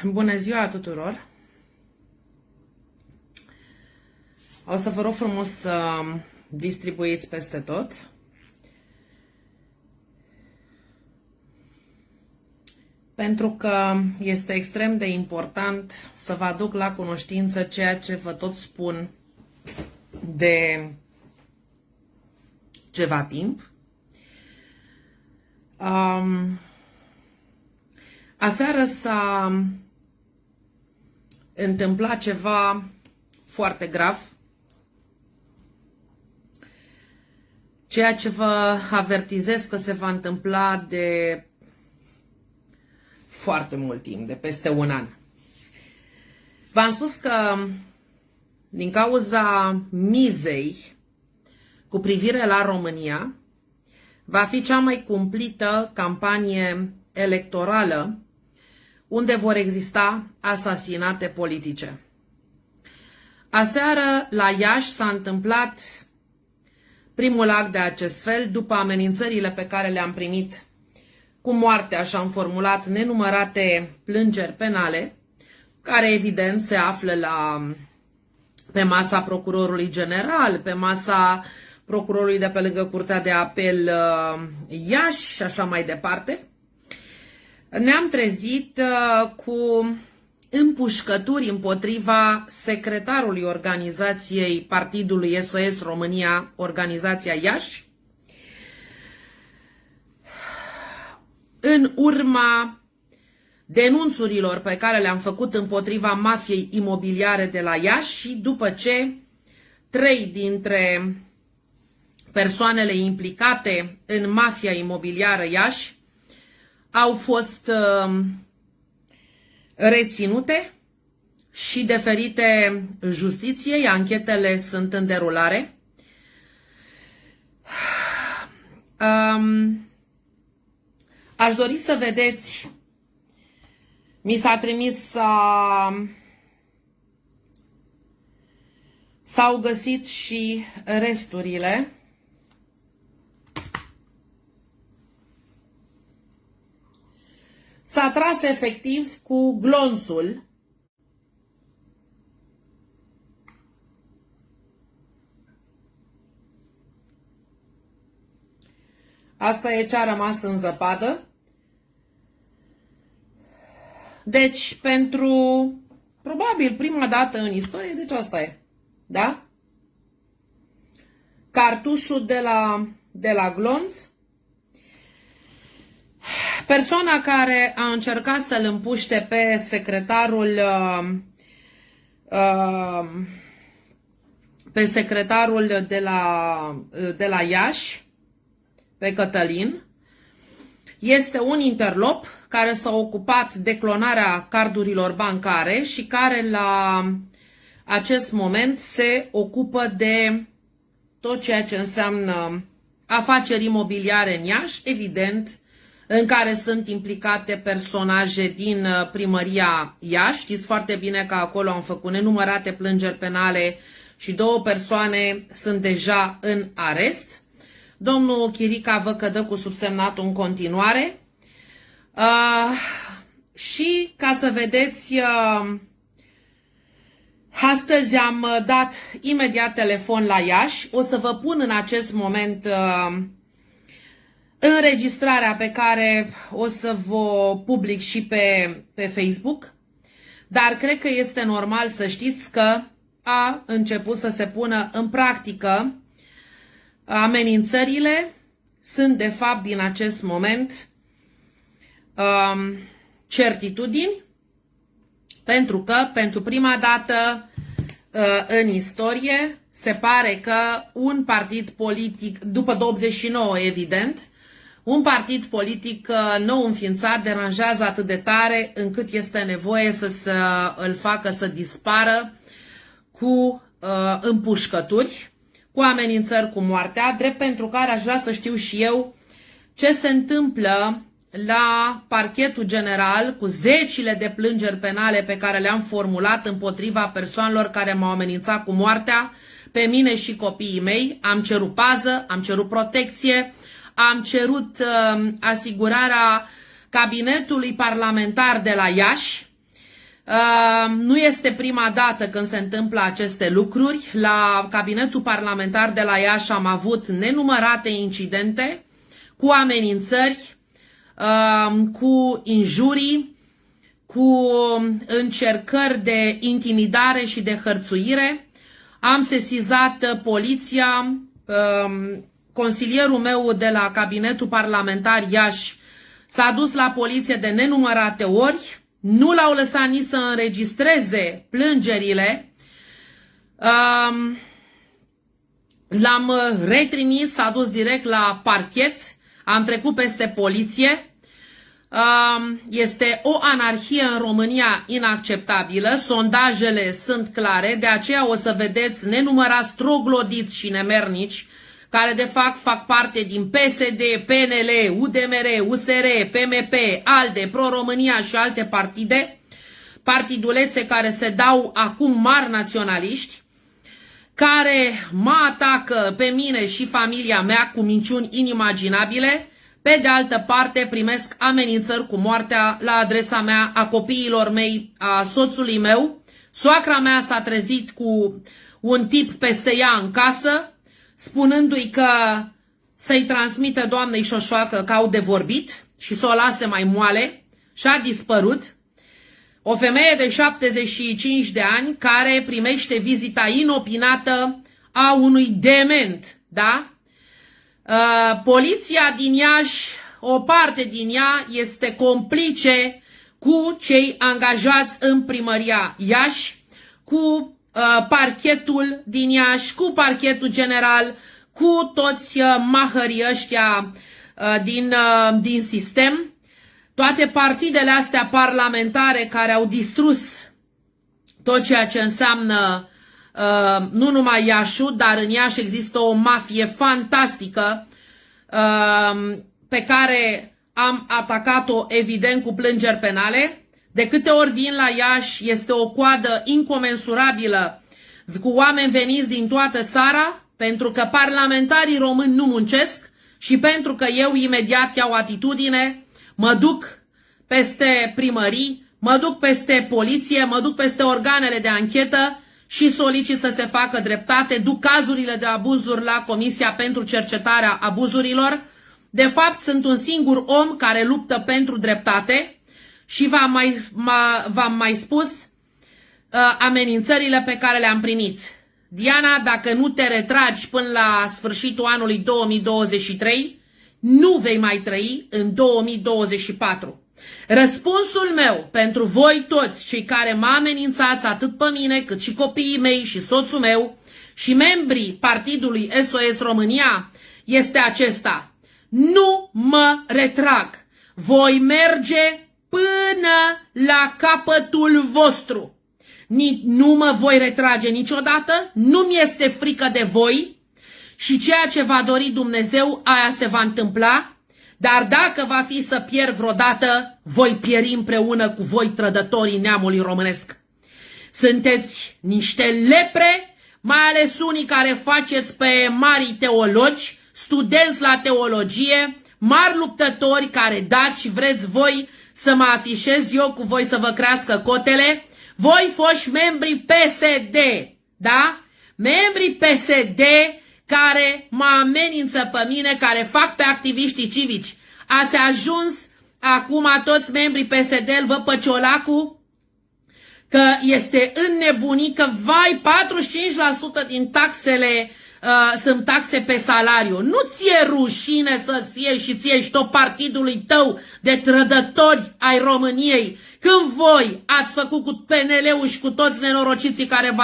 Bună ziua tuturor! O să vă rog frumos să distribuiți peste tot. Pentru că este extrem de important să vă aduc la cunoștință ceea ce vă tot spun de ceva timp. Aseară s-a întâmplat ceva foarte grav, ceea ce vă avertizez că se va întâmpla de foarte mult timp, de peste un an. V-am spus că din cauza mizei cu privire la România, va fi cea mai cumplită campanie electorală unde vor exista asasinate politice. Aseară la Iași s-a întâmplat primul act de acest fel, după amenințările pe care le-am primit cu moartea și am formulat nenumărate plângeri penale, care evident se află pe masa procurorului general, pe masa procurorului de pe lângă Curtea de Apel Iași și așa mai departe. Ne-am trezit cu împușcături împotriva secretarului organizației Partidului SOS România, organizația Iași, în urma denunțurilor pe care le-am făcut împotriva mafiei imobiliare de la Iași și după ce 3 dintre persoanele implicate în mafia imobiliară Iași au fost reținute și deferite justiției. Anchetele sunt în derulare. Aș dori să vedeți, mi s-a trimis, s-au găsit și resturile. S-a tras efectiv cu glonțul asta e ce a rămas în zăpadă. Deci, pentru probabil prima dată în istorie, deci asta e, da? Cartușul de la glonț. Persoana care a încercat să-l împuște pe secretarul de la Iași, pe Cătălin, este un interlop care s-a ocupat de clonarea cardurilor bancare și care la acest moment se ocupă de tot ceea ce înseamnă afaceri imobiliare în Iași, evident, în care sunt implicate personaje din primăria Iași. Știți foarte bine că acolo am făcut nenumărate plângeri penale și 2 persoane sunt deja în arest. Domnul Chirica vă că dă cu subsemnatul în continuare. Și ca să vedeți, astăzi am dat imediat telefon la Iași. O să vă pun în acest moment înregistrarea pe care o să vă public și pe Facebook, dar cred că este normal să știți că a început să se pună în practică amenințările. Sunt de fapt din acest moment certitudini, pentru că pentru prima dată în istorie se pare că un partid politic, după 89 evident, un partid politic nou înființat deranjează atât de tare încât este nevoie să îl facă să dispară cu împușcături, cu amenințări cu moartea, drept pentru care aș vrea să știu și eu ce se întâmplă la parchetul general cu zecile de plângeri penale pe care le-am formulat împotriva persoanelor care m-au amenințat cu moartea, pe mine și copiii mei. Am cerut pază, am cerut protecție, am cerut asigurarea cabinetului parlamentar de la Iași Nu este prima dată când se întâmplă aceste lucruri. La cabinetul parlamentar de la Iași am avut nenumărate incidente cu amenințări, cu injurii, cu încercări de intimidare și de hărțuire. Am sesizat poliția, consilierul meu de la cabinetul parlamentar Iași s-a dus la poliție de nenumărate ori, nu l-au lăsat nici să înregistreze plângerile, l-am retrimis, s-a dus direct la parchet, am trecut peste poliție. Este o anarhie în România inacceptabilă, sondajele sunt clare, de aceea o să vedeți nenumărați troglodiți și nemernici care de fapt fac parte din PSD, PNL, UDMR, USR, PMP, ALDE, Pro-România și alte partide, partidulețe care se dau acum mari naționaliști, care mă atacă pe mine și familia mea cu minciuni inimaginabile. Pe de altă parte, primesc amenințări cu moartea la adresa mea, a copiilor mei, a soțului meu. Soacra mea s-a trezit cu un tip peste ea în casă, spunându-i că să-i transmită doamnei Șoșoacă că au de vorbit și să o lase mai moale, și a dispărut. O femeie de 75 de ani care primește vizita inopinată a unui dement, da? Poliția din Iași, o parte din ea, este complice cu cei angajați în primăria Iași, cu parchetul din Iași, cu parchetul general, cu toți mahării ăștia din sistem. Toate partidele astea parlamentare care au distrus tot ceea ce înseamnă nu numai Iașul, dar în Iași există o mafie fantastică pe care am atacat-o evident cu plângeri penale. De câte ori vin la Iași este o coadă incomensurabilă cu oameni veniți din toată țara, pentru că parlamentarii români nu muncesc și pentru că eu imediat iau atitudine, mă duc peste primării, mă duc peste poliție, mă duc peste organele de anchetă și solicit să se facă dreptate, duc cazurile de abuzuri la Comisia pentru Cercetarea Abuzurilor. De fapt, sunt un singur om care luptă pentru dreptate și v-am mai spus amenințările pe care le-am primit. Diana, dacă nu te retragi până la sfârșitul anului 2023, nu vei mai trăi în 2024. Răspunsul meu pentru voi toți cei care mă amenințați atât pe mine cât și copiii mei și soțul meu și membrii partidului SOS România este acesta: nu mă retrag. Voi merge până la capătul vostru. Nu mă voi retrage niciodată, nu mi este frică de voi și ceea ce va dori Dumnezeu, aia se va întâmpla. Dar dacă va fi să pierd vreodată, voi pieri împreună cu voi, trădătorii neamului românesc. Sunteți niște lepre, mai ales unii care faceți pe mari teologi, studenți la teologie, mari luptători care dați și vreți voi să mă afișez eu cu voi să vă crească cotele. Voi foști membrii PSD, da? Membrii PSD care mă amenință pe mine, care fac pe activiștii civici. Ați ajuns acum toți membrii PSD, îl vă pe Ciolacu, că este înnebunit, că vai, 45% din taxele sunt taxe pe salariu. Nu ți-e rușine să-ți fie și ție și tot partidului tău de trădători ai României, când voi ați făcut cu PNL-ul și cu toți nenorociții care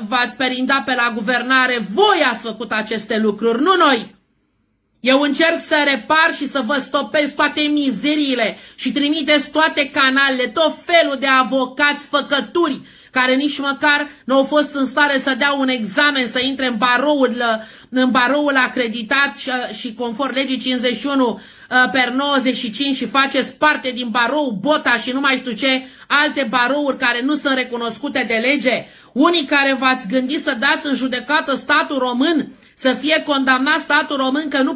v-ați perindat pe la guvernare, voi ați făcut aceste lucruri, nu noi. Eu încerc să repar și să vă stopez toate mizeriile și trimiteți toate canalele, tot felul de avocați făcături care nici măcar nu au fost în stare să dea un examen, să intre în baroul acreditat și conform legii 51 per 95 și faceți parte din barou Bota și nu mai știu ce alte barouri care nu sunt recunoscute de lege. Unii care v-ați gândit să dați în judecată statul român, să fie condamnat statul român că nu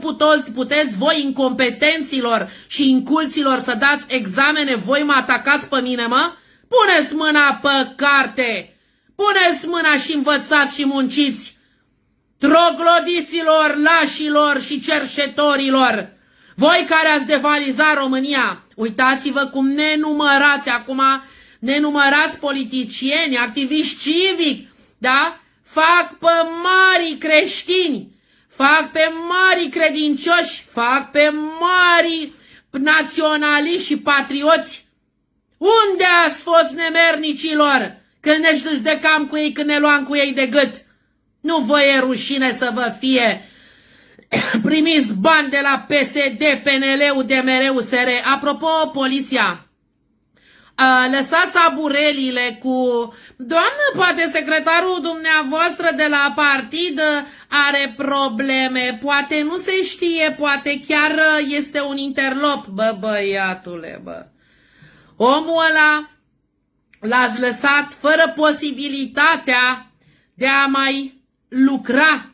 puteți voi incompetenților și inculților să dați examene, voi mă atacați pe mine, mă? Puneți mâna pe carte, puneți mâna și învățați și munciți, troglodiților, lașilor și cerșetorilor. Voi care ați devalizat România, uitați-vă cum nenumărați acum, nenumărați politicieni, activiști civici, da? Fac pe mari creștini, fac pe mari credincioși, fac pe mari naționaliști și patrioți. Unde ați fost, nemernicilor, când ne judecam cu ei, când ne luam cu ei de gât? Nu vă e rușine să vă fie primiți bani de la PSD, PNL, UDMR, USR. Apropo, poliția, lăsați aburelile cu... Doamnă, poate secretarul dumneavoastră de la partid are probleme, poate nu se știe, poate chiar este un interlop. Bă, băiatule, bă. Omul ăla l-ați lăsat fără posibilitatea de a mai lucra.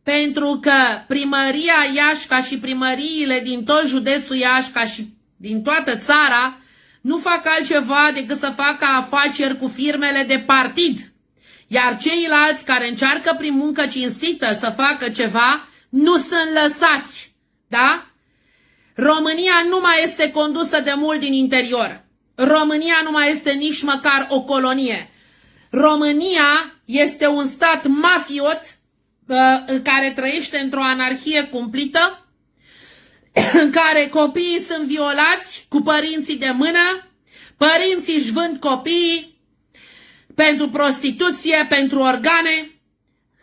Pentru că primăria Iași, ca și primăriile din tot județul Iași, ca și din toată țara, nu fac altceva decât să facă afaceri cu firmele de partid. Iar ceilalți care încearcă prin muncă cinstită să facă ceva, nu sunt lăsați. Da? România nu mai este condusă de mult din interior. România nu mai este nici măcar o colonie. România este un stat mafiot care trăiește într-o anarhie cumplită, în care copiii sunt violați cu părinții de mână, părinții își vând copiii pentru prostituție, pentru organe.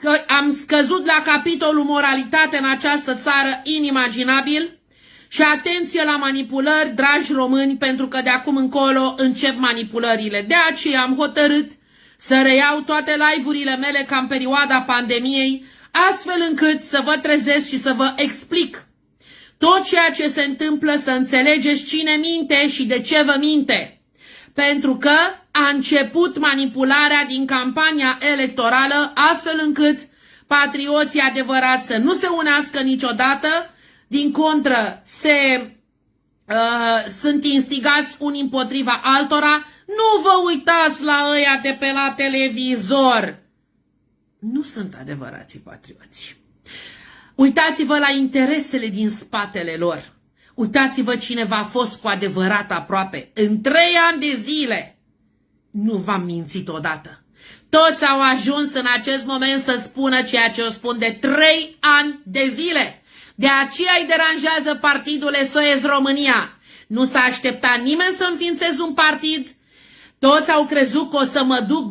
Că am scăzut la capitolul moralitate în această țară inimaginabil. Și atenție la manipulări, dragi români, pentru că de acum încolo încep manipulările. De aceea am hotărât să reiau toate live-urile mele ca în perioada pandemiei, astfel încât să vă trezesc și să vă explic tot ceea ce se întâmplă, să înțelegeți cine minte și de ce vă minte. Pentru că a început manipularea din campania electorală, astfel încât patrioții adevărați să nu se unească niciodată, din contră sunt instigați unii împotriva altora. Nu vă uitați la ăia de pe la televizor. Nu sunt adevărații patrioți. Uitați-vă la interesele din spatele lor. Uitați-vă cine v-a fost cu adevărat aproape. În 3 ani de zile nu v-am mințit odată. Toți au ajuns în acest moment să spună ceea ce o spun de 3 ani de zile. De aceea îi deranjează partidul SOS România. Nu s-a așteptat nimeni să înființez un partid. Toți au crezut că o să mă duc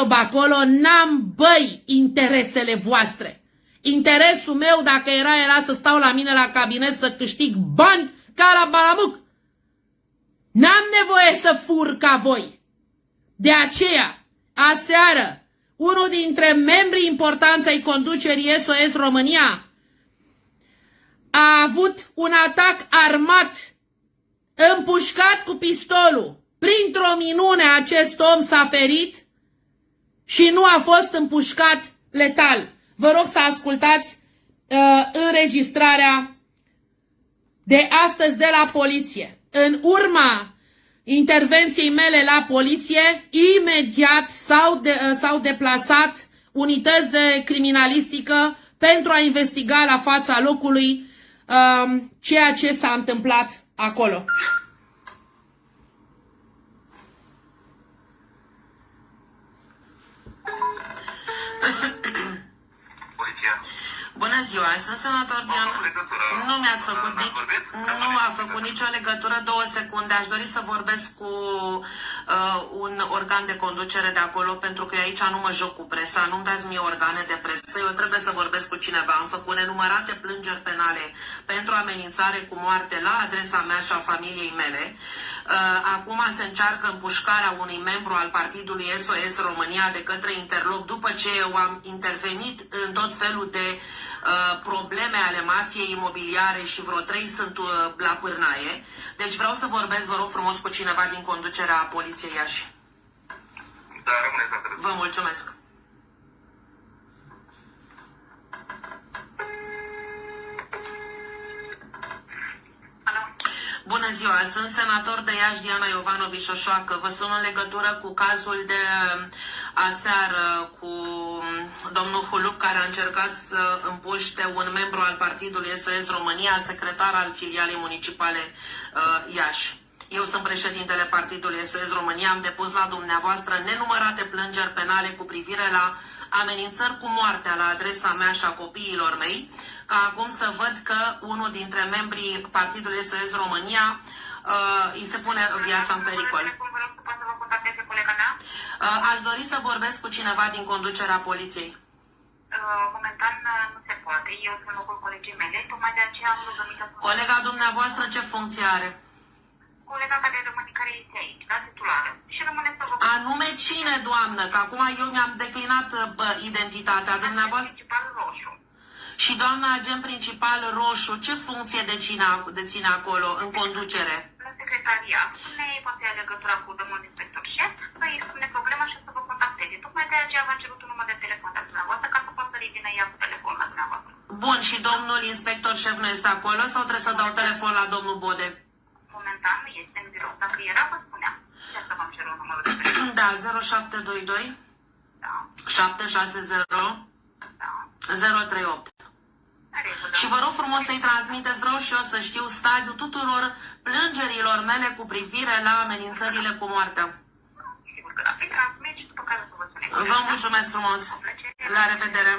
bacolo. N-am, băi, interesele voastre. Interesul meu, dacă era să stau la mine la cabinet să câștig bani ca la Balamuc. N-am nevoie să fur ca voi. De aceea, aseară, unul dintre membrii importanți ai conducerii SOS România a avut un atac armat, împușcat cu pistolul. Printr-o minune acest om s-a ferit și nu a fost împușcat letal. Vă rog să ascultați înregistrarea de astăzi de la poliție. În urma intervenției mele la poliție, imediat s-au deplasat unități de criminalistică pentru a investiga la fața locului ceea ce s-a întâmplat acolo. Bună ziua, sunt senator Diana. Nu mi-ați făcut nu a făcut nicio legătură, 2 secunde. Aș dori să vorbesc cu un organ de conducere de acolo, pentru că aici nu mă joc cu presa, nu-mi dați mie organe de presă, eu trebuie să vorbesc cu cineva. Am făcut nenumărate plângeri penale pentru amenințare cu moarte la adresa mea și a familiei mele. Acum se încearcă împușcarea unui membru al partidului SOS România de către interlop, după ce eu am intervenit în tot felul de probleme ale mafiei imobiliare și vreo 3 sunt la pârnaie. Deci vreau să vorbesc, vă rog frumos, cu cineva din conducerea Poliției Iași. Da, rămâneți la telefon. Vă mulțumesc. Bună ziua, sunt senator de Iași, Diana Iovanovici Șoșoacă. Vă sun în legătură cu cazul de aseară cu domnul Hulub, care a încercat să împuște un membru al partidului SOS România, secretar al filialei municipale Iași. Eu sunt președintele partidului SOS România, am depus la dumneavoastră nenumărate plângeri penale cu privire la amenințări cu moartea la adresa mea și a copiilor mei, ca acum să văd că unul dintre membrii partidului SOS România îi se pune viața în pericol. Aș dori să vorbesc cu cineva din conducerea poliției. Momentan nu se poate. Eu sunt locul colegii mele, tocmai de aceea am rugămintea să... Colega dumneavoastră ce funcție are? Colega care rămâne, care este aici, la titulară. Și rămâne să vă... Anume cine, doamnă? Că acum eu mi-am declinat identitatea dumneavoastră. Principal roșu. Și doamna agent principal roșu, ce funcție deține acolo, în conducere? La secretariat. Ne poate ia legătura cu domnul inspector șef, să îi spune problema și să vă contacteze. Tocmai de aceea v-am cerut un număr de telefon de dumneavoastră, ca să poată să revină ea cu telefon la dumneavoastră. Bun, și domnul inspector șef nu este acolo sau trebuie să dau telefon la domnul Bode? Momentan nu este în birou. Dacă era, vă spuneam. Ce să v-am cerut numărul de telefon? Da, 0722 Da, 760 da. 038. Și vă rog frumos să-i transmiteți, vreau și eu să știu stadiul tuturor plângerilor mele cu privire la amenințările cu moartea. Sigur că da. Îi transmit și după care să vă spune. Vă mulțumesc frumos. La revedere.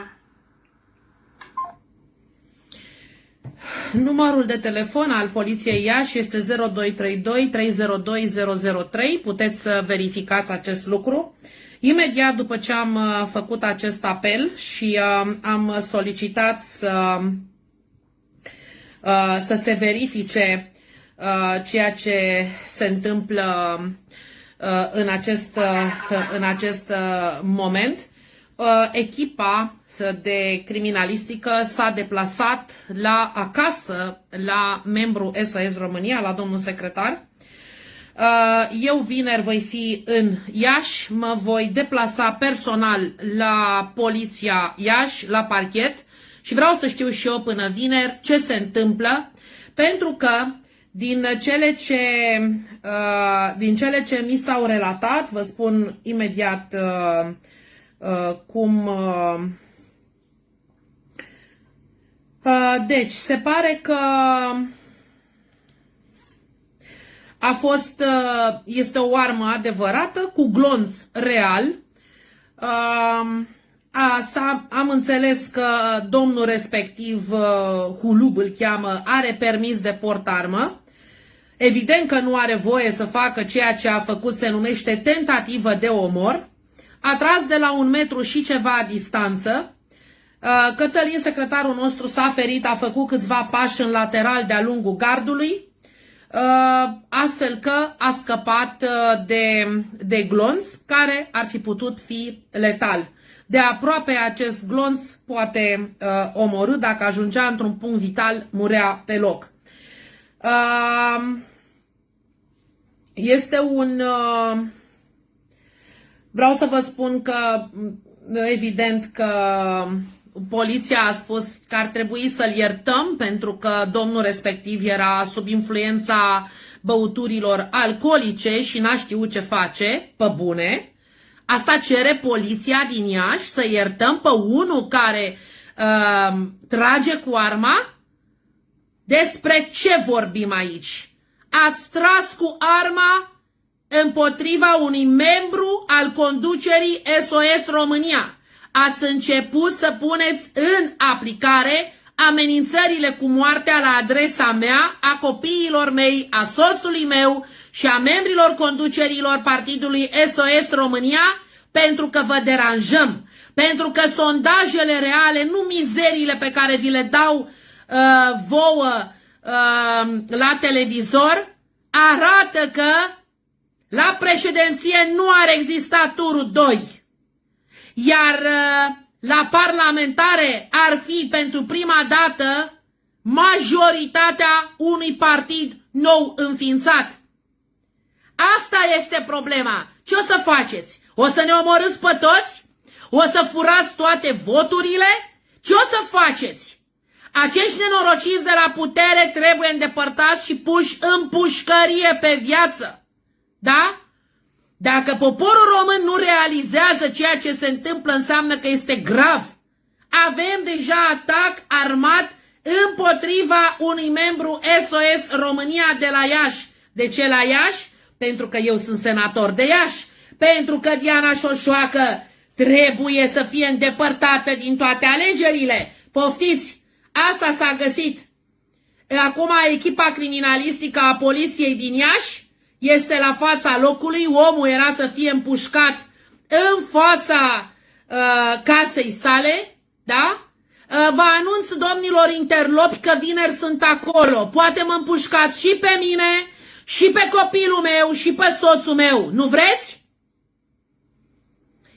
Numărul de telefon al Poliției Iași este 0232 302 003. Puteți să verificați acest lucru. Imediat după ce am făcut acest apel și am solicitat să se verifice ceea ce se întâmplă în acest moment, echipa de criminalistică s-a deplasat acasă la membru SOS România, la domnul secretar. Eu vineri voi fi în Iași, mă voi deplasa personal la poliția Iași, la parchet și vreau să știu și eu până vineri ce se întâmplă, pentru că din cele ce mi s-au relatat, vă spun imediat cum... Deci, se pare că este o armă adevărată, cu glonț real. Am înțeles că domnul respectiv, Hulub îl cheamă, are permis de portarmă. Evident că nu are voie să facă ceea ce a făcut, se numește tentativă de omor. A tras de la 1 metru și ceva distanță. Cătălin, secretarul nostru, s-a ferit, a făcut câțiva pași în lateral de-a lungul gardului, astfel că a scăpat de glonț, care ar fi putut fi letal. De aproape acest glonț poate omorî, dacă ajungea într-un punct vital, murea pe loc. Este un... Vreau să vă spun că, evident că poliția a spus că ar trebui să-l iertăm pentru că domnul respectiv era sub influența băuturilor alcoolice și n-a știut ce face, pe bune. Asta cere poliția din Iași, să iertăm pe unul care trage cu arma? Despre ce vorbim aici? Ați tras cu arma împotriva unui membru al conducerii SOS România. Ați început să puneți în aplicare amenințările cu moartea la adresa mea, a copiilor mei, a soțului meu și a membrilor conducerilor partidului SOS România, pentru că vă deranjăm, pentru că sondajele reale, nu mizeriile pe care vi le dau vouă la televizor, arată că la președinție nu ar exista turul 2. Iar la parlamentare ar fi pentru prima dată majoritatea unui partid nou înființat. Asta este problema. Ce o să faceți? O să ne omorâți pe toți? O să furați toate voturile? Ce o să faceți? Acești nenorociți de la putere trebuie îndepărtați și puși în pușcărie pe viață. Da? Dacă poporul român nu realizează ceea ce se întâmplă, înseamnă că este grav. Avem deja atac armat împotriva unui membru SOS România de la Iași. De ce la Iași? Pentru că eu sunt senator de Iași. Pentru că Diana Șoșoacă trebuie să fie îndepărtată din toate alegerile. Poftiți! Asta s-a găsit. Acum echipa criminalistică a poliției din Iași este la fața locului. Omul era să fie împușcat în fața casei sale. Da? Vă anunț, domnilor interlopi, că vineri sunt acolo. Poate mă împușcați și pe mine, și pe copilul meu, și pe soțul meu. Nu vreți?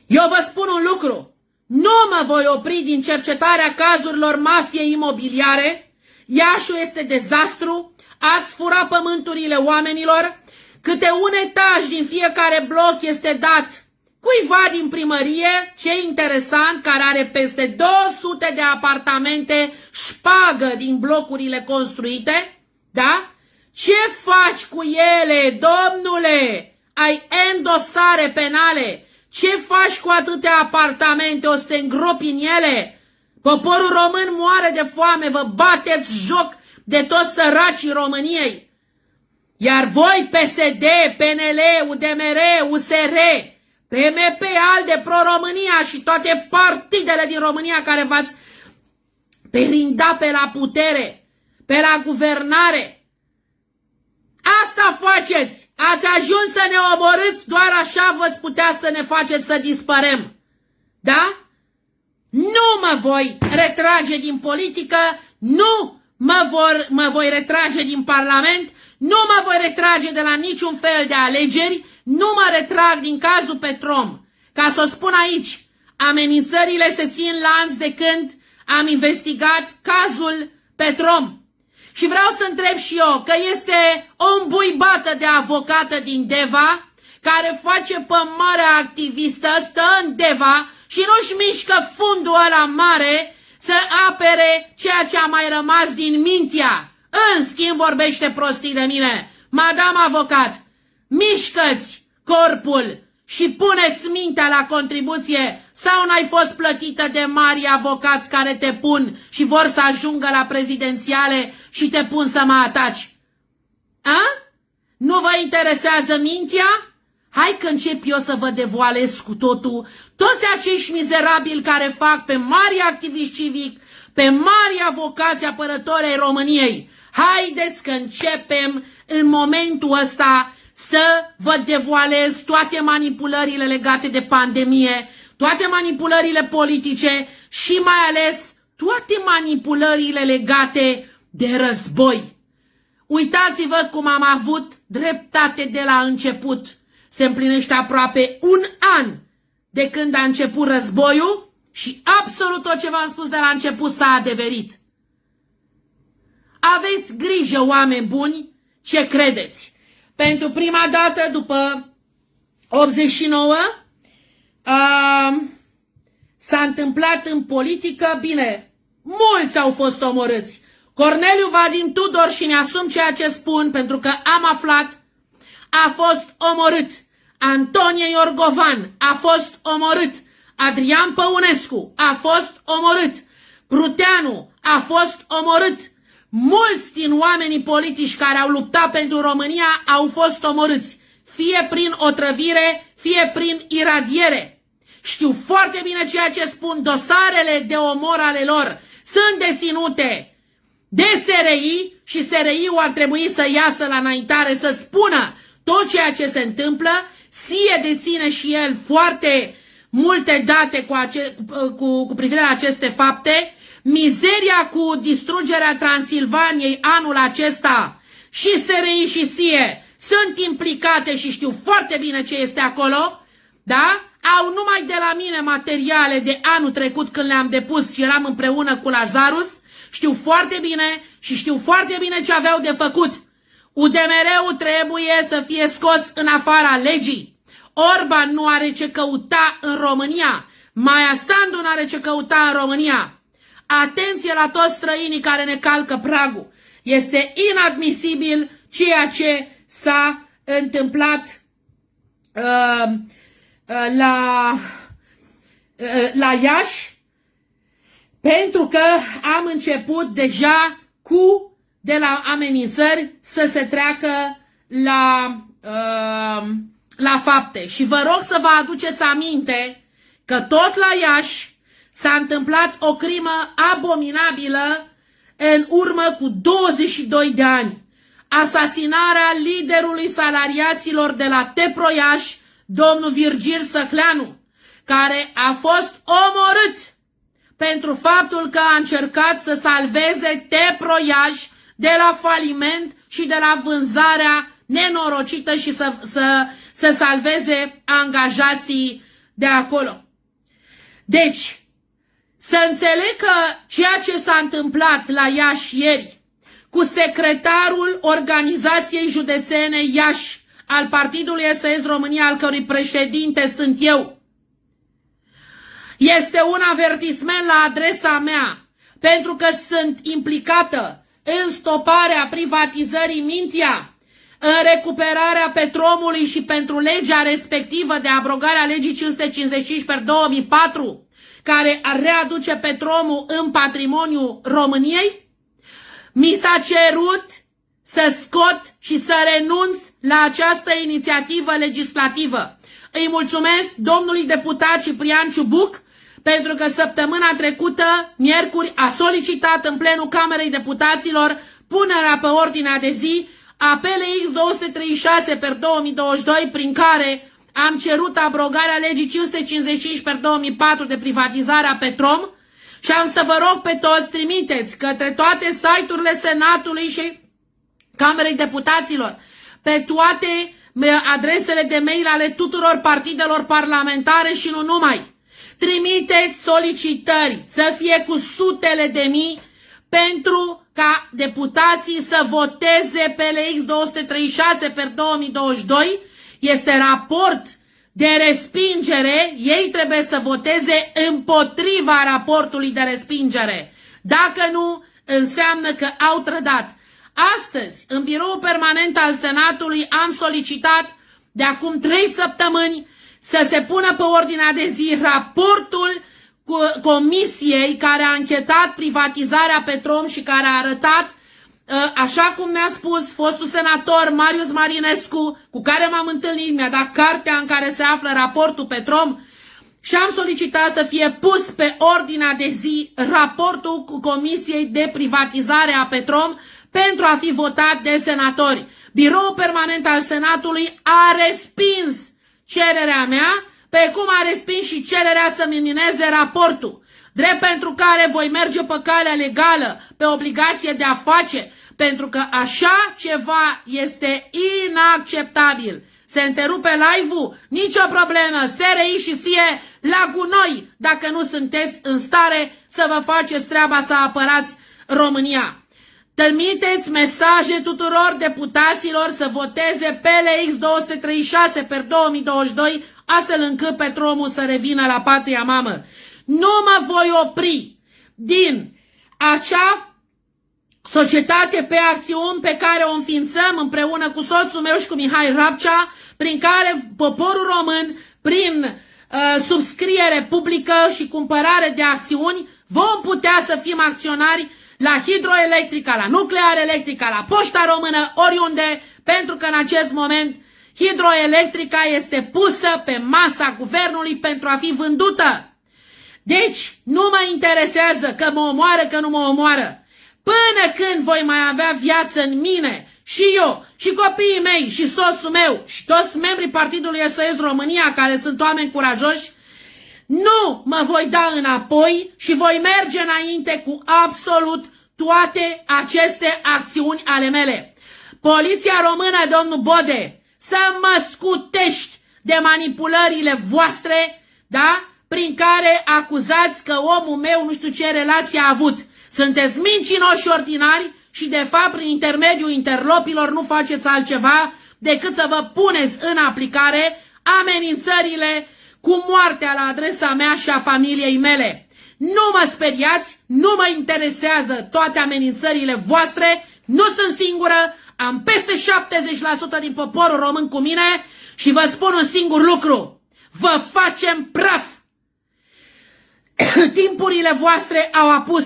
Eu vă spun un lucru. Nu mă voi opri din cercetarea cazurilor mafiei imobiliare. Iașiul este dezastru. Ați furat pământurile oamenilor. Câte un etaj din fiecare bloc este dat cuiva din primărie, ce interesant, care are peste 200 de apartamente șpagă din blocurile construite, da? Ce faci cu ele, domnule? Ai N dosare penale. Ce faci cu atâtea apartamente? O să te îngropi în ele? Poporul român moare de foame, vă bateți joc de toți săracii României. Iar voi, PSD, PNL, UDMR, USR, PMP, ALDE, Pro-România și toate partidele din România care v-ați perindat pe la putere, pe la guvernare. Asta faceți! Ați ajuns să ne omorâți, doar așa v-ați putea să ne faceți să dispărem. Da? Nu mă voi retrage din politică, nu mă voi retrage din Parlament, nu mă voi retrage de la niciun fel de alegeri, nu mă retrag din cazul Petrom. Ca să o spun aici, amenințările se țin lanț de când am investigat cazul Petrom. Și vreau să întreb și eu că este o îmbuibată de avocată din Deva care face pe marea activistă, stă în Deva și nu-și mișcă fundul ăla mare să apere ceea ce a mai rămas din Mintea. În schimb vorbește prostii de mine. Madame avocat, mișcă-ți corpul și puneți mintea la contribuție sau n-ai fost plătită de mari avocați care te pun și vor să ajungă la prezidențiale și te pun să mă ataci? A? Nu vă interesează mintea? Hai că încep eu să vă devoalez cu totul toți acești mizerabili care fac pe mari activiști civic, pe mari avocați apărători ai României. Haideți că începem în momentul ăsta să vă devoalez toate manipulările legate de pandemie, toate manipulările politice și mai ales toate manipulările legate de război. Uitați-vă cum am avut dreptate de la început. Se împlinește aproape un an de când a început războiul și absolut tot ce v-am spus de la început s-a adeverit. Aveți grijă, oameni buni, ce credeți. Pentru prima dată după 89 s-a întâmplat în politică, bine, mulți au fost omorâți. Corneliu Vadim Tudor, și mi-asum ceea ce spun pentru că am aflat, a fost omorât. Antonie Iorgovan a fost omorât. Adrian Păunescu a fost omorât. Pruteanu a fost omorât. Mulți din oamenii politici care au luptat pentru România au fost omorâți, fie prin otrăvire, fie prin iradiere. Știu foarte bine ceea ce spun, dosarele de omor ale lor sunt deținute de SRI și SRI-ul ar trebui să iasă la înaintare să spună tot ceea ce se întâmplă. SIE deține și el foarte multe date cu privire la aceste fapte. Mizeria cu distrugerea Transilvaniei anul acesta și SRI și SIE sunt implicate și știu foarte bine ce este acolo, da? Au numai de la mine materiale de anul trecut când le-am depus și eram împreună cu Lazarus. Știu foarte bine și știu foarte bine ce aveau de făcut. UDMR-ul trebuie să fie scos în afara legii. Orban nu are ce căuta în România. Maia Sandu nu are ce căuta în România. atenție la toți străinii care ne calcă pragul. Este inadmisibil ceea ce s-a întâmplat la Iași, pentru că am început deja de la amenințări să se treacă la fapte. Și vă rog să vă aduceți aminte că tot la Iași s-a întâmplat o crimă abominabilă în urmă cu 22 de ani. Asasinarea liderului salariaților de la Tepro Iași, domnul Virgil Săcleanu, care a fost omorât pentru faptul că a încercat să salveze Tepro Iași de la faliment și de la vânzarea nenorocită și să salveze angajații de acolo. Deci, să înțeleg că ceea ce s-a întâmplat la Iași ieri cu secretarul organizației județene Iași al Partidului SOS România, al cărui președinte sunt eu, este un avertisment la adresa mea, pentru că sunt implicată în stoparea privatizării Mintia, în recuperarea Petromului și pentru legea respectivă de abrogare a legii 555/2004, care ar readuce Petromul în patrimoniul României. Mi s-a cerut să scot și să renunț la această inițiativă legislativă. Îi mulțumesc domnului deputat Ciprian Ciubuc, pentru că săptămâna trecută, miercuri, a solicitat în plenul Camerei Deputaților punerea pe ordinea de zi a PLX 236/2022, prin care am cerut abrogarea legii 555/2004 de privatizare a Petrom, și am să vă rog pe toți, trimiteți către toate site-urile Senatului și Camerei Deputaților, pe toate adresele de mail ale tuturor partidelor parlamentare și nu numai. Trimiteți solicitări să fie cu sutele de mii pentru ca deputații să voteze PLX 236/2022. Este raport de respingere, ei trebuie să voteze împotriva raportului de respingere. Dacă nu, înseamnă că au trădat. Astăzi, în biroul permanent al Senatului, am solicitat de acum 3 săptămâni să se pună pe ordinea de zi raportul comisiei care a anchetat privatizarea Petrom și care a arătat, așa cum ne-a spus fostul senator Marius Marinescu, cu care m-am întâlnit, mi-a dat cartea în care se află raportul Petrom, și am solicitat să fie pus pe ordinea de zi raportul comisiei de privatizare a Petrom pentru a fi votat de senatori. Biroul permanent al Senatului a respins cererea mea, pe cum a respins și cererea să minimizeze raportul, drept pentru care voi merge pe calea legală, pe obligație de a face, pentru că așa ceva este inacceptabil. Se întrerupe live-ul? Nicio problemă, SRI și SIE la gunoi dacă nu sunteți în stare să vă faceți treaba să apărați România. Trimiteți mesaje tuturor deputaților să voteze PLX 236/2022, astfel încât Petromul să revină la patria mamă. Nu mă voi opri din acea societate pe acțiuni pe care o înființăm împreună cu soțul meu și cu Mihai Rapcea, prin care poporul român, prin subscriere publică și cumpărare de acțiuni, vom putea să fim acționari la hidroelectrica, la nuclear electrica, la Poșta Română, oriunde, pentru că în acest moment hidroelectrica este pusă pe masa guvernului pentru a fi vândută. Deci, nu mă interesează că mă omoară, că nu mă omoară. Până când voi mai avea viață în mine, și eu, și copiii mei, și soțul meu, și toți membrii Partidului SOS România, care sunt oameni curajoși, nu mă voi da înapoi și voi merge înainte cu absolut toate aceste acțiuni ale mele. Poliția română, domnul Bode, să mă scutești de manipulările voastre, da? Prin care acuzați că omul meu nu știu ce relație a avut. Sunteți mincinoși ordinari și de fapt prin intermediul interlopilor nu faceți altceva decât să vă puneți în aplicare amenințările cu moartea la adresa mea și a familiei mele. Nu mă speriați, nu mă interesează toate amenințările voastre, nu sunt singură, am peste 70% din poporul român cu mine și vă spun un singur lucru, vă facem praf! Timpurile voastre au apus.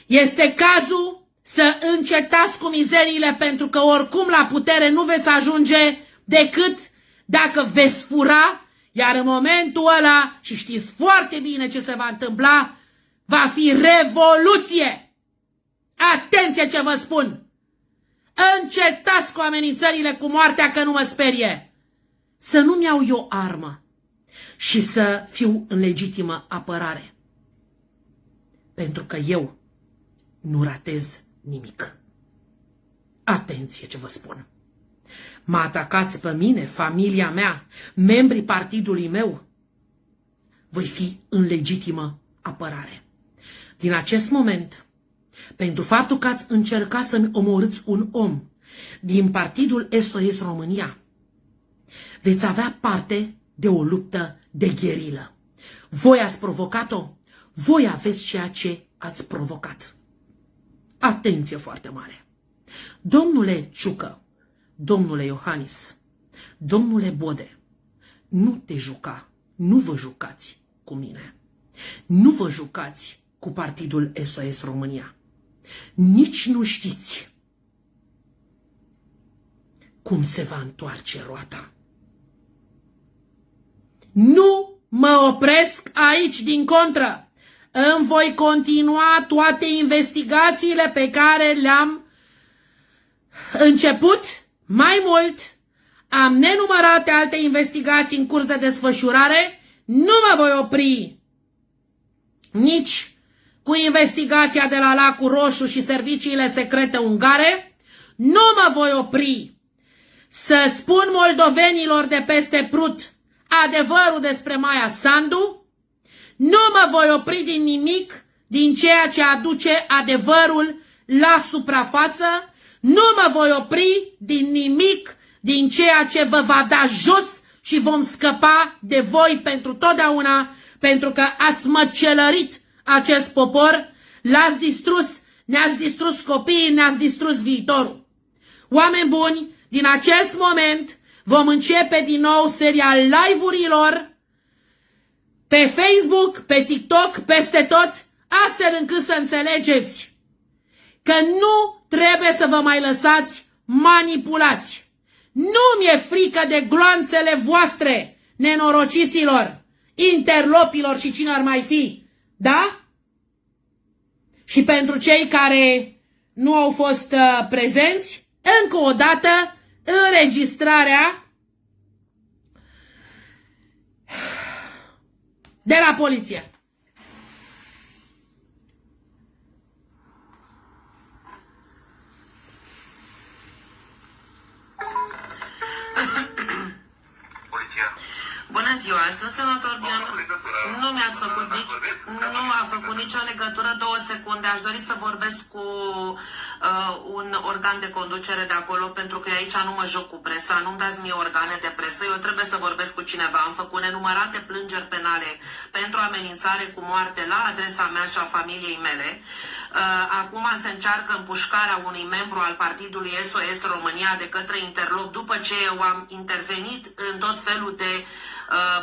Este cazul să încetați cu mizeriile, pentru că oricum la putere nu veți ajunge decât dacă veți fura, iar în momentul ăla, și știți foarte bine ce se va întâmpla, va fi revoluție. Atenție ce vă spun! Încetați cu amenințările cu moartea, că nu mă sperie. Să nu-mi iau eu armă și să fiu în legitimă apărare. Pentru că eu nu ratez nimic. Atenție ce vă spun. Mă atacați pe mine, familia mea, membrii partidului meu. Voi fi în legitimă apărare. Din acest moment, pentru faptul că ați încercat să-mi omorâți un om din partidul SOS România, veți avea parte de o luptă de gherilă. Voi ați provocat-o, voi aveți ceea ce ați provocat. Atenție foarte mare! Domnule Ciucă, domnule Iohannis, domnule Bode, nu te juca, nu vă jucați cu mine. Nu vă jucați cu partidul SOS România. Nici nu știți cum se va întoarce roata. Nu mă opresc aici, din contră. Îmi voi continua toate investigațiile pe care le-am început. Mai mult, am nenumărate alte investigații în curs de desfășurare. Nu mă voi opri nici cu investigația de la Lacul Roșu și serviciile secrete ungare. Nu mă voi opri să spun moldovenilor de peste Prut adevărul despre Maia Sandu. Nu mă voi opri din nimic din ceea ce aduce adevărul la suprafață. Nu mă voi opri din nimic din ceea ce vă va da jos și vom scăpa de voi pentru totdeauna, pentru că ați măcelărit acest popor, l-ați distrus, ne-ați distrus copiii, ne-ați distrus viitorul. Oameni buni, din acest moment vom începe din nou seria live-urilor pe Facebook, pe TikTok, peste tot, astfel încât să înțelegeți că nu trebuie să vă mai lăsați manipulați. Nu mi-e frică de gloanțele voastre, nenorociților, interlopilor și cine ar mai fi, da? Și pentru cei care nu au fost prezenți, încă o dată, înregistrarea de la poliție. Bună ziua, sunt senator Diana. Nu mi-ați făcut nu m-a făcut nicio legătură, 2 secunde. Aș dori să vorbesc cu un organ de conducere de acolo, pentru că aici nu mă joc cu presa, nu-mi dați mie organe de presă, eu trebuie să vorbesc cu cineva. Am făcut nenumărate plângeri penale pentru amenințare cu moarte la adresa mea și a familiei mele. Acum se încearcă împușcarea unui membru al partidului SOS România de către interlop, după ce eu am intervenit în tot felul de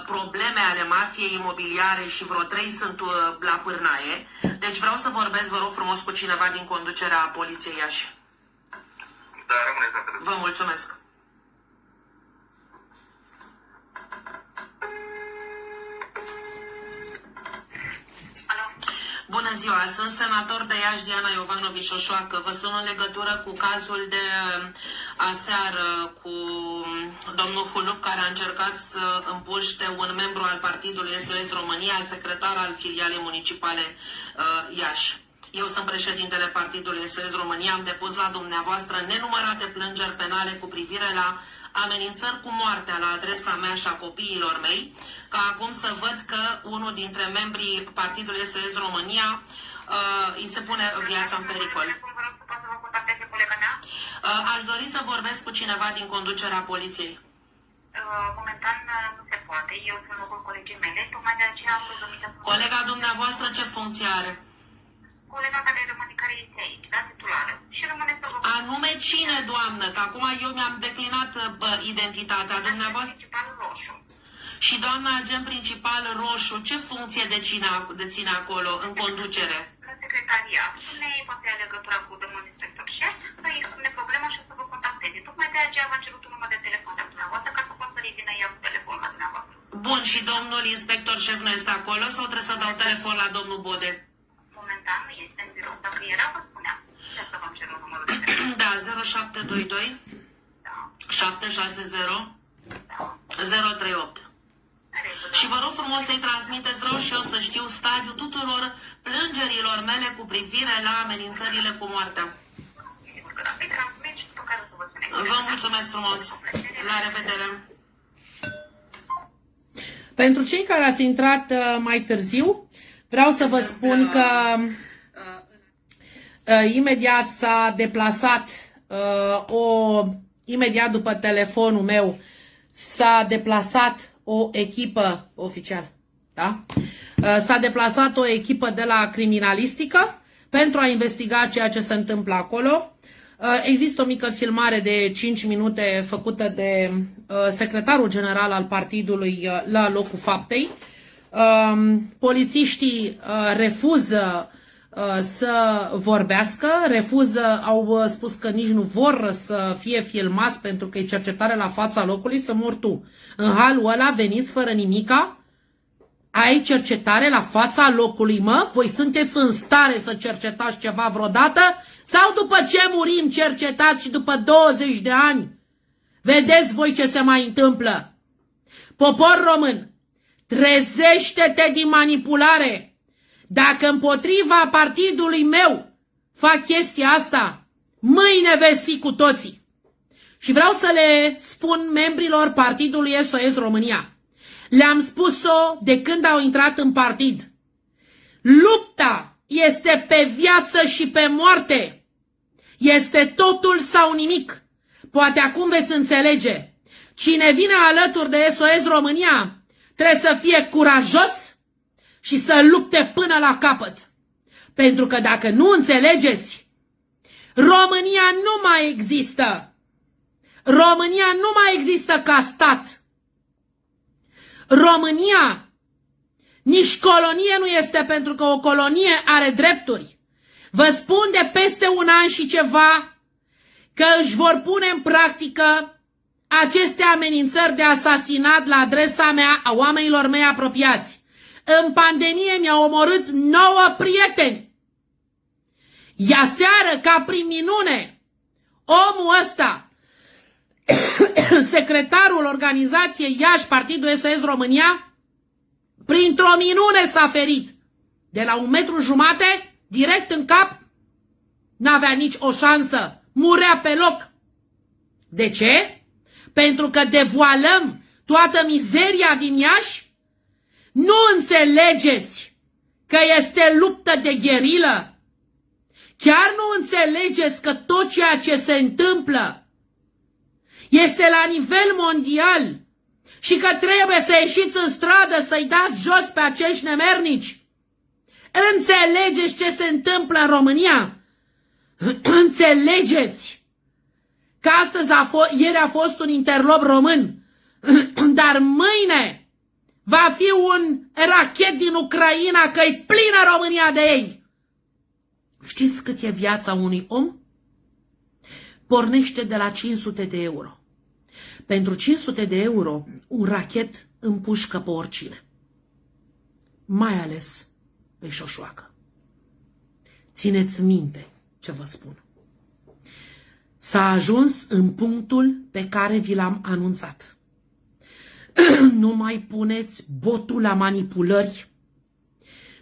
probleme ale mafiei imobiliare și vreo 3 sunt la pârnaie. Deci vreau să vorbesc, vă rog frumos, cu cineva din conducerea Poliției Iași. Da, rămâneți la telefon. Vă mulțumesc. Bună ziua, sunt senator de Iași, Diana Iovanovici Șoșoacă. Vă sun în legătură cu cazul de aseară cu domnul Hulup, care a încercat să împuște un membru al partidului SOS România, secretar al filialei municipale Iași. Eu sunt președintele partidului SOS România, am depus la dumneavoastră nenumărate plângeri penale cu privire la amenințări cu moartea la adresa mea și a copiilor mei, ca acum să văd că unul dintre membrii partidului SOS România îi se pune viața în pericol. Aș dori să vorbesc cu cineva din conducerea poliției. Momentan nu se poate. Eu sunt în locul colegii mele, tocmai de aceea am rugămintea să... Colega dumneavoastră ce funcție are? Colega care rămâne, care este aici, da, titulară. Și rămâne să vă... Anume cine, doamnă? Că acum eu mi-am declinat identitatea dumneavoastră. Principal roșu. Și doamna agent principal roșu, ce funcție deține acolo, în conducere? La secretariat. Ne poate ia legătura cu domnul inspector șef, să îi spune problema și să vă contacteze. Tocmai de aceea v-am cerut un număr de telefon de dumneavoastră ca să pot să revină ea cu telefonul la dumneavoastră. Bun, și domnul inspector șef nu este acolo sau trebuie să dau telefon la domnul Bode? Momentan nu este în birou. Dacă era, vă spuneam. Ce să v-am cerut numărul de telefon? Da, 0722 Da, 760 da. 038. Și vă rog frumos să-i transmiteți, vreau și eu să știu stadiul tuturor plângerilor mele cu privire la amenințările cu moartea. Sigur că da. Îi transmit și după care o să vă spune. Vă mulțumesc frumos. La revedere. Pentru cei care ați intrat mai târziu, vreau să vă spun că imediat s-a deplasat, imediat după telefonul meu, s-a deplasat o echipă oficial, da? S-a deplasat o echipă de la criminalistică pentru a investiga ceea ce se întâmplă acolo. Există o mică filmare de 5 minute făcută de secretarul general al partidului la locul faptei. Polițiștii refuză să vorbească, au spus că nici nu vor să fie filmați pentru că e cercetare la fața locului, să mor tu. În halul ăla veniți fără nimica? Ai cercetare la fața locului, mă? Voi sunteți în stare să cercetați ceva vreodată? Sau după ce murim cercetați și după 20 de ani? Vedeți voi ce se mai întâmplă? Popor român, trezește-te din manipulare! Dacă împotriva partidului meu fac chestia asta, mâine veți fi cu toții. Și vreau să le spun membrilor partidului SOS România. Le-am spus-o de când au intrat în partid. Lupta este pe viață și pe moarte. Este totul sau nimic. Poate acum veți înțelege. Cine vine alături de SOS România trebuie să fie curajos și să lupte până la capăt. Pentru că dacă nu înțelegeți, România nu mai există. România nu mai există ca stat. România nici colonie nu este, pentru că o colonie are drepturi. Vă spun de peste un an și ceva că își vor pune în practică aceste amenințări de asasinat la adresa mea, a oamenilor mei apropiați. În pandemie mi-au omorât 9 prieteni. Iaseară, ca prin minune, omul ăsta, secretarul organizației Iași, Partidul SOS România, printr-o minune s-a ferit. De la 1,5 metri, direct în cap, n-avea nici o șansă. Murea pe loc. De ce? Pentru că devoalăm toată mizeria din Iași. Nu înțelegeți că este luptă de gherilă? Chiar nu înțelegeți că tot ceea ce se întâmplă este la nivel mondial și că trebuie să ieșiți în stradă să-i dați jos pe acești nemernici? Înțelegeți ce se întâmplă în România? Înțelegeți că astăzi ieri a fost un interlop român, dar mâine va fi un rachet din Ucraina, că-i plină România de ei. Știți cât e viața unui om? Pornește de la 500 de euro. Pentru 500 de euro, un rachet împușcă pe oricine. Mai ales pe șoșoacă. Țineți minte ce vă spun. S-a ajuns în punctul pe care vi l-am anunțat. Nu mai puneți botul la manipulări.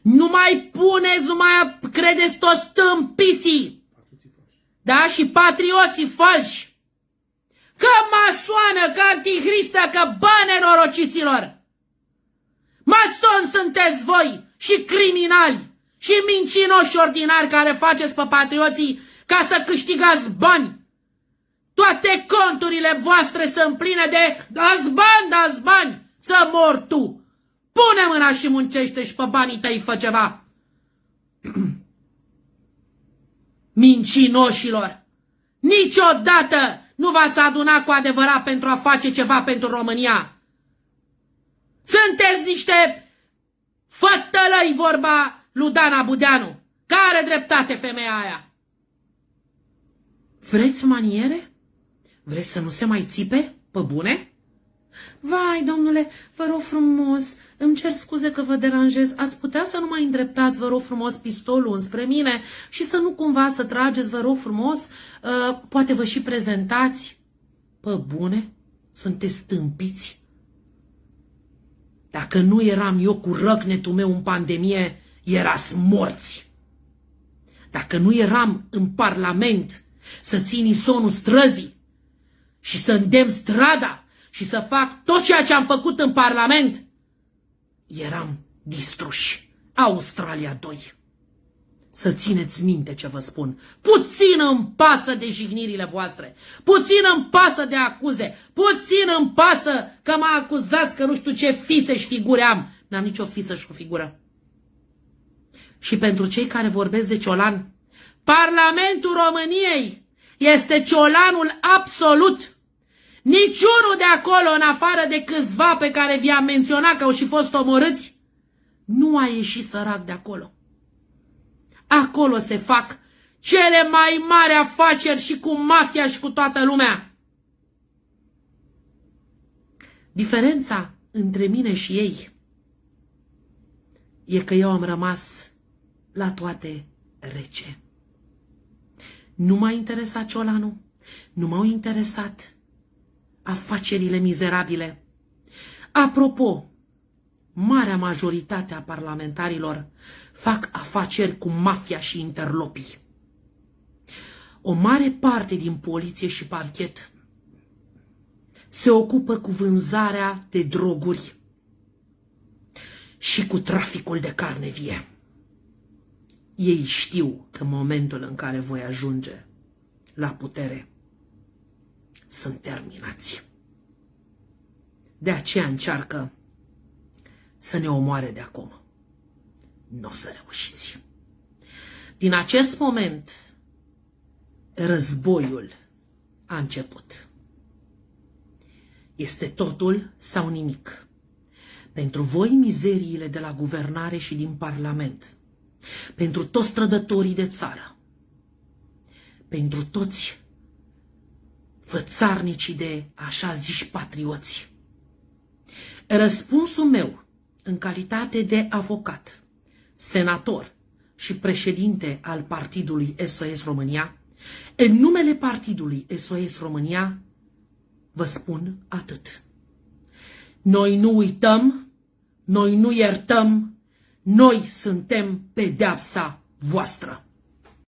Nu mai puneți, nu mai credeți toți stâmpiții. Da? Și patrioții falși. Că masoană, că anticristă, că bă, nenorociților. Masoni sunteți voi și criminali și mincinoși ordinari care faceți pe patrioții ca să câștigați bani. Toate conturile voastre sunt pline de dați bani, Să mor tu! Pune mâna și muncește și pe banii tăi fă ceva! Mincinoșilor! Niciodată nu v-ați adunat cu adevărat pentru a face ceva pentru România! Sunteți niște fătălăi, vorba lui Dana Budeanu. Care dreptate femeia aia? Vreți maniere? Vreți să nu se mai țipe? Pe bune? Vai, domnule, vă rog frumos, îmi cer scuze că vă deranjez, ați putea să nu mai îndreptați, vă rog frumos, pistolul înspre mine și să nu cumva să trageți, vă rog frumos, poate vă și prezentați. Pe bune? Sunteți stâmpiți? Dacă nu eram eu cu răcnetul meu în pandemie, erați morți. Dacă nu eram în Parlament să țin isonul străzii și să îndemn strada și să fac tot ceea ce am făcut în Parlament, eram distruși. Australia 2. Să țineți minte ce vă spun. Puțin îmi pasă de jignirile voastre. Puțin îmi pasă de acuze. Puțin îmi pasă că mă acuzați că nu știu ce fițe și figure am. N-am nicio fiță și o figură. Și pentru cei care vorbesc de ciolan, Parlamentul României este ciolanul absolut. Niciunul de acolo, în afară de câțiva pe care vi-am menționat că au și fost omorâți, nu a ieșit sărac de acolo. Acolo se fac cele mai mari afaceri și cu mafia și cu toată lumea. Diferența între mine și ei e că eu am rămas la toate rece. Nu m-a interesat ciolanul, nu m-au interesat afacerile mizerabile. Apropo, marea majoritate a parlamentarilor fac afaceri cu mafia și interlopii. O mare parte din poliție și parchet se ocupă cu vânzarea de droguri și cu traficul de carne vie. Ei știu că în momentul în care voi ajunge la putere, sunt terminați. De aceea încearcă să ne omoare de acum. Nu o să reușiți. Din acest moment, războiul a început. Este totul sau nimic. Pentru voi mizeriile de la guvernare și din Parlament, pentru toți trădătorii de țară, pentru toți fățarnicii de așa ziși patrioți. Răspunsul meu, în calitate de avocat, senator și președinte al partidului SOS România, în numele partidului SOS România, vă spun atât. Noi nu uităm, noi nu iertăm, noi suntem pedeapsa voastră.